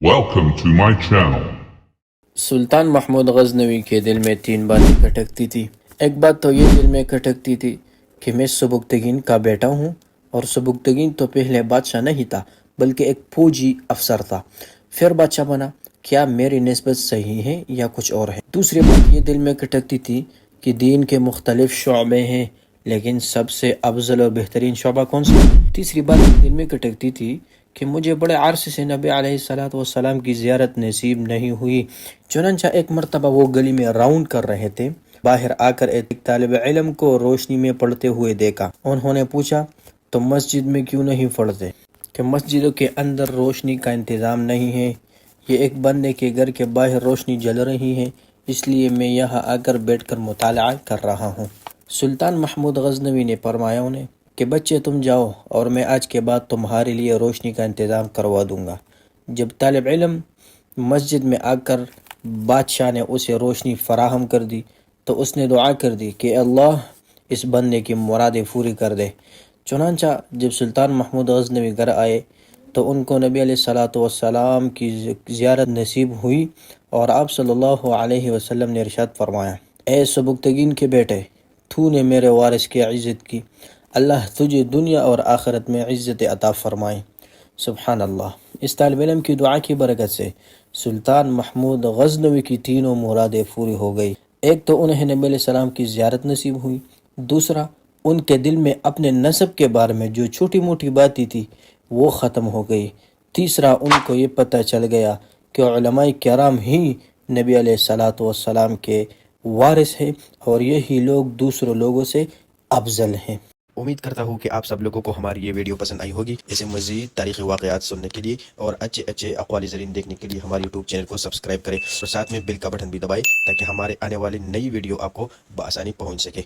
Welcome to my channel. سلطان محمود غزنوی کے دل میں تین باتیں کھٹکتی تھی۔ ایک بات تو یہ دل میں کھٹکتی تھی کہ میں سبکتگین کا بیٹا ہوں، اور سبکتگین تو پہلے بادشاہ نہیں تھا بلکہ ایک فوجی افسر تھا، پھر بادشاہ بنا۔ کیا میری نسبت صحیح ہے یا کچھ اور ہے؟ دوسری بات یہ دل میں کھٹکتی تھی کہ دین کے مختلف شعبے ہیں، لیکن سب سے افضل اور بہترین شعبہ کون سا ہے؟ تیسری بات دل میں کھٹکتی تھی کہ مجھے بڑے عرصے سے نبی علیہ السلام کی زیارت نصیب نہیں ہوئی۔ چنانچہ ایک مرتبہ وہ گلی میں راؤنڈ کر رہے تھے، باہر آ کر ایک طالب علم کو روشنی میں پڑھتے ہوئے دیکھا۔ انہوں نے پوچھا، تم مسجد میں کیوں نہیں پڑھتے؟ کہ مسجدوں کے اندر روشنی کا انتظام نہیں ہے، یہ ایک بندے کے گھر کے باہر روشنی جل رہی ہے، اس لیے میں یہاں آ کر بیٹھ کر مطالعہ کر رہا ہوں۔ سلطان محمود غزنوی نے فرمایا انہیں کہ بچے تم جاؤ، اور میں آج کے بعد تمہارے لیے روشنی کا انتظام کروا دوں گا۔ جب طالب علم مسجد میں آ کر بادشاہ نے اسے روشنی فراہم کر دی تو اس نے دعا کر دی کہ اللہ اس بندے کی مرادیں پوری کر دے۔ چنانچہ جب سلطان محمود غزنوی گھر آئے تو ان کو نبی علیہ السلام کی زیارت نصیب ہوئی، اور آپ صلی اللہ علیہ وسلم نے ارشاد فرمایا، اے سبکتگین کے بیٹے، تو نے میرے وارث کی عزت کی، اللہ تجھے دنیا اور آخرت میں عزت عطا فرمائے۔ سبحان اللہ۔ اس طالب علم کی دعا کی برکت سے سلطان محمود غزنوی کی تینوں مرادیں پوری ہو گئی۔ ایک تو انہیں نبی علیہ السلام کی زیارت نصیب ہوئی، دوسرا ان کے دل میں اپنے نسب کے بارے میں جو چھوٹی موٹی باتیں تھی وہ ختم ہو گئی، تیسرا ان کو یہ پتہ چل گیا کہ علماء کرام ہی نبی علیہ السلام کے وارث ہیں، اور یہی لوگ دوسرے لوگوں سے افضل ہیں۔ امید کرتا ہوں کہ آپ سب لوگوں کو ہماری یہ ویڈیو پسند آئی ہوگی۔ اسے مزید تاریخی واقعات سننے کے لیے اور اچھے اقوال زرین دیکھنے کے لیے ہمارے یوٹیوب چینل کو سبسکرائب کریں، اور ساتھ میں بیل کا بٹن بھی دبائیں تاکہ ہمارے آنے والی نئی ویڈیو آپ کو بآسانی پہنچ سکے۔